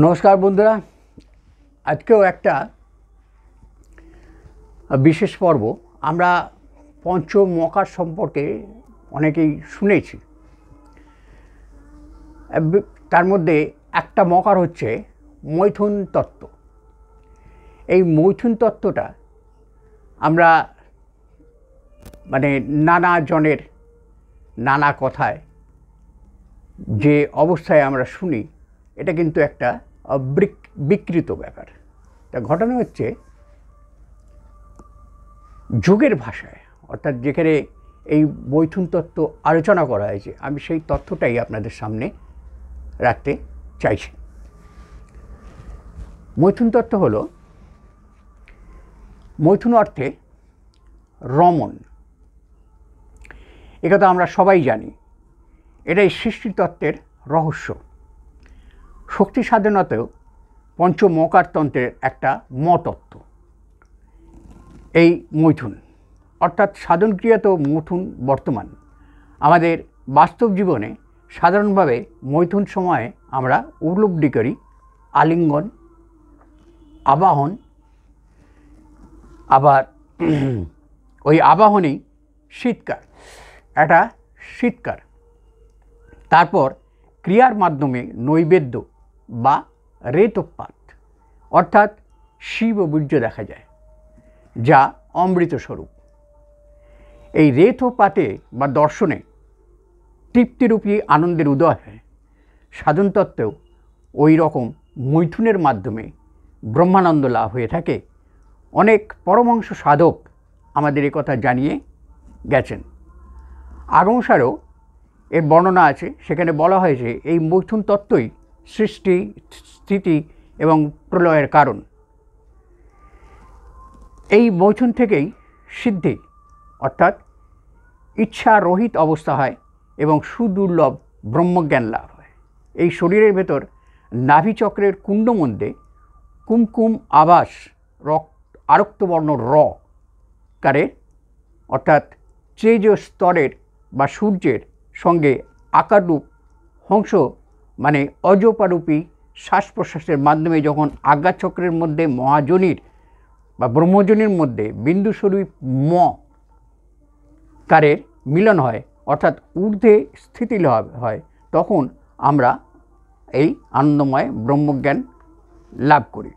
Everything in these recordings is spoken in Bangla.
নমস্কার বন্ধুরা, আজকেও একটা বিশেষ পর্ব। আমরা পঞ্চমকার সম্পর্কে অনেকেই শুনেছি। তার মধ্যে একটা মকার হচ্ছে মৈথুন তত্ত্ব। এই মৈথুন তত্ত্বটা আমরা নানা জনের নানা কথায় যে অবস্থায় আমরা শুনি, এটা কিন্তু একটা বিকৃত ব্যাপার। তা ঘটনা হচ্ছে যুগের ভাষায়, অর্থাৎ যেখানে এই মৈথুন তত্ত্ব আলোচনা করা হয়েছে, আমি সেই তথ্যটাই আপনাদের সামনে রাখতে চাইছি। মৈথুন তত্ত্ব হলো, মৈথুন অর্থে রমণ। একথা আমরা সবাই জানি। এটাই সৃষ্টিতত্ত্বের রহস্য। শক্তি সাধনাতেও পঞ্চমকার তন্ত্রের একটা মতত্ত্ব এই মৈথুন, অর্থাৎ সাধন ক্রিয়াতেও মৈথুন বর্তমান। আমাদের বাস্তব জীবনে সাধারণভাবে মৈথুন সময়ে আমরা উপলব্ধি করি আলিঙ্গন, আবাহন। আবার ওই আবাহনেই শীতকার, একটা শীতকার। তারপর ক্রিয়ার মাধ্যমে নৈবেদ্য বা রেতপাত, অর্থাৎ শিব বীর্য দেখা যায়, যা অমৃত স্বরূপ। এই রেতপাতে বা দর্শনে তৃপ্তিরূপী আনন্দের উদয় হয়। সাধন তত্ত্বেও ওই রকম মৈথুনের মাধ্যমে ব্রহ্মানন্দ লাভ হয়ে থাকে। অনেক পরমহংস সাধক আমাদের কথা জানিয়ে গেছেন। আগমসারেও এর বর্ণনা আছে। সেখানে বলা হয়েছে এই মৈথুন তত্ত্বই সৃষ্টি, স্থিতি এবং প্রলয়ের কারণ। এই মৈথুন থেকেই সিদ্ধি, অর্থাৎ ইচ্ছারহিত অবস্থা হয় এবং সুদুর্লভ ব্রহ্মজ্ঞান লাভ হয়। এই শরীরের ভেতর নাভিচক্রের কুণ্ড মধ্যে কুমকুম আভাস আরক্তবর্ণ কারে, অর্থাৎ তেজ স্তরের বা সূর্যের সঙ্গে আকাররূপ হংস অজপারূপী শ্বাস প্রশ্বাসের মাধ্যমে যখন আজ্ঞাচক্রের মধ্যে মহাজনীর বা ব্রহ্মজনীর মধ্যে বিন্দুস্বরূপ কারের মিলন হয়, অর্থাৎ ঊর্ধ্বে স্থিতি লাভ হয়, তখন আমরা এই আনন্দময় ব্রহ্মজ্ঞান লাভ করি।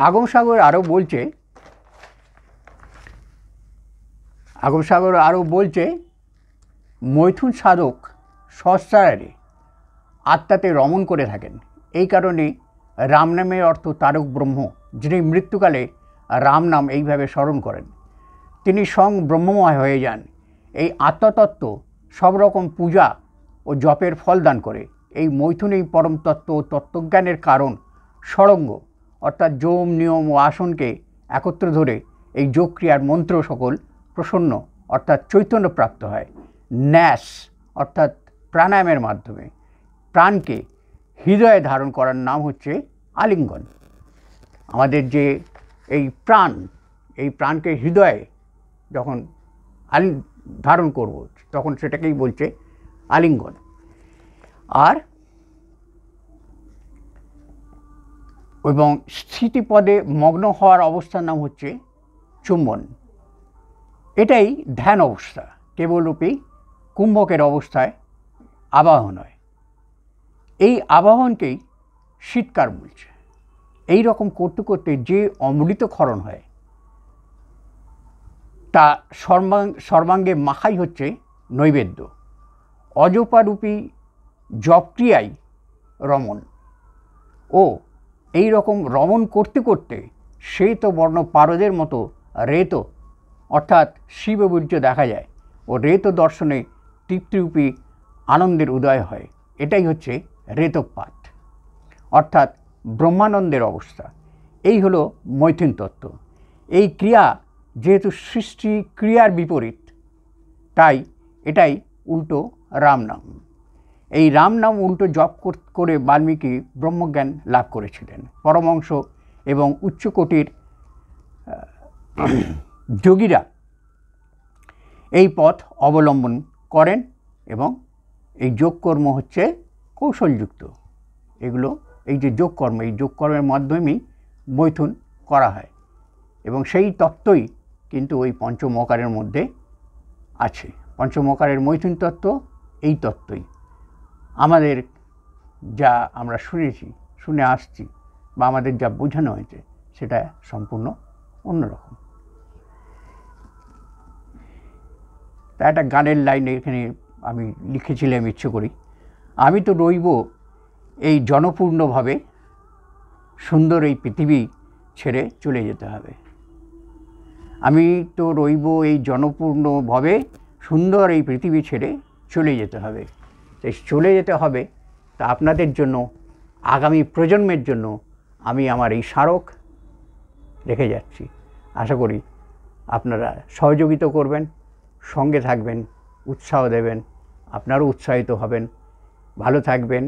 আগমসাগর আরও বলছে মৈথুন সাধক সহস্রারে আত্মাতে রমণ করে থাকেন। এই কারণে রাম নামের অর্থ তারক ব্রহ্ম, যিনি মৃত্যুকালে রাম নাম এইভাবে স্মরণ করেন, তিনি স্বয়ং ব্রহ্মময় হয়ে যান। এই আত্মতত্ত্ব সব রকম পূজা ও জপের ফল দান করে। এই মৈথুনেই পরম তত্ত্ব ও তত্ত্বজ্ঞানের কারণ ষড়ঙ্গ, অর্থাৎ যোম, নিয়ম ও আসনকে একত্র ধরে এই যোগক্রিয়ার মন্ত্র সকল প্রসন্ন, অর্থাৎ চৈতন্য প্রাপ্ত হয়। ন্যাস, অর্থাৎ প্রাণায়ামের মাধ্যমে প্রাণকে হৃদয়ে ধারণ করার নাম হচ্ছে আলিঙ্গন। আমাদের যে এই প্রাণকে হৃদয়ে যখন ধারণ করব, তখন সেটাকেই বলছে আলিঙ্গন। আর এবং স্থিতিপদে মগ্ন হওয়ার অবস্থার নাম হচ্ছে চুম্বন। এটাই ধ্যান অবস্থা। কেবলরূপী কুম্ভকের অবস্থায় আবাহন হয়। এই আবাহনকেই শীতকার বলছে। এই রকম করতে করতে যে অমৃত ক্ষরণ হয়, তা সর্বাঙ্গে মাখাই হচ্ছে নৈবেদ্য। অজপারূপী জপক্রিয়াই রমণ। ও এই রকম রমণ করতে করতে শ্বেত বর্ণ পারদের মতো রেত, অর্থাৎ শিববীর্য দেখা যায় ও রেত দর্শনে তৃপ্তিরূপী আনন্দের উদয় হয়। এটাই হচ্ছে রেতপাত, অর্থাৎ ব্রহ্মানন্দের অবস্থা। এই হলো মৈথুন তত্ত্ব। এই ক্রিয়া যেহেতু সৃষ্টি ক্রিয়ার বিপরীত, তাই এটাই উল্টো রাম নাম। এই রাম নাম উল্টো জপ করে বাল্মীকি ব্রহ্মজ্ঞান লাভ করেছিলেন। পরমহংস এবং উচ্চকোটির যোগীরা এই পথ অবলম্বন করেন এবং এই যোগকর্ম হচ্ছে কৌশলযুক্ত। এগুলো এই যে যোগকর্ম, এই যোগকর্মের মাধ্যমেই মৈথুন করা হয় এবং সেই তত্ত্বই কিন্তু ওই পঞ্চমকারের মধ্যে আছে। পঞ্চমকারের মৈথুন তত্ত্ব এই তত্ত্বই। আমাদের যা আমরা শুনে আসছি বা আমাদের যা বোঝানো হয়েছে সেটা সম্পূর্ণ অন্যরকম। তা একটা গানের লাইন এখানে আমি লিখেছিলাম ইচ্ছে করি, আমি তো রইব এই জনপূর্ণভাবে, সুন্দর এই পৃথিবী ছেড়ে চলে যেতে হবে। আমি তো রইব এই জনপূর্ণভাবে, সুন্দর এই পৃথিবী ছেড়ে চলে যেতে হবে। তাই চলে যেতে হবে, তা আপনাদের জন্য, আগামী প্রজন্মের জন্য আমি আমার এই স্মারক রেখে যাচ্ছি। আশা করি আপনারা সহযোগিতা করবেন, সঙ্গে থাকবেন, উৎসাহ দেবেন, আপনারও উৎসাহিত হবেন। ভালো থাকবেন,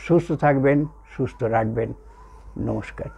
সুস্থ থাকবেন, সুস্থ রাখবেন। নমস্কার।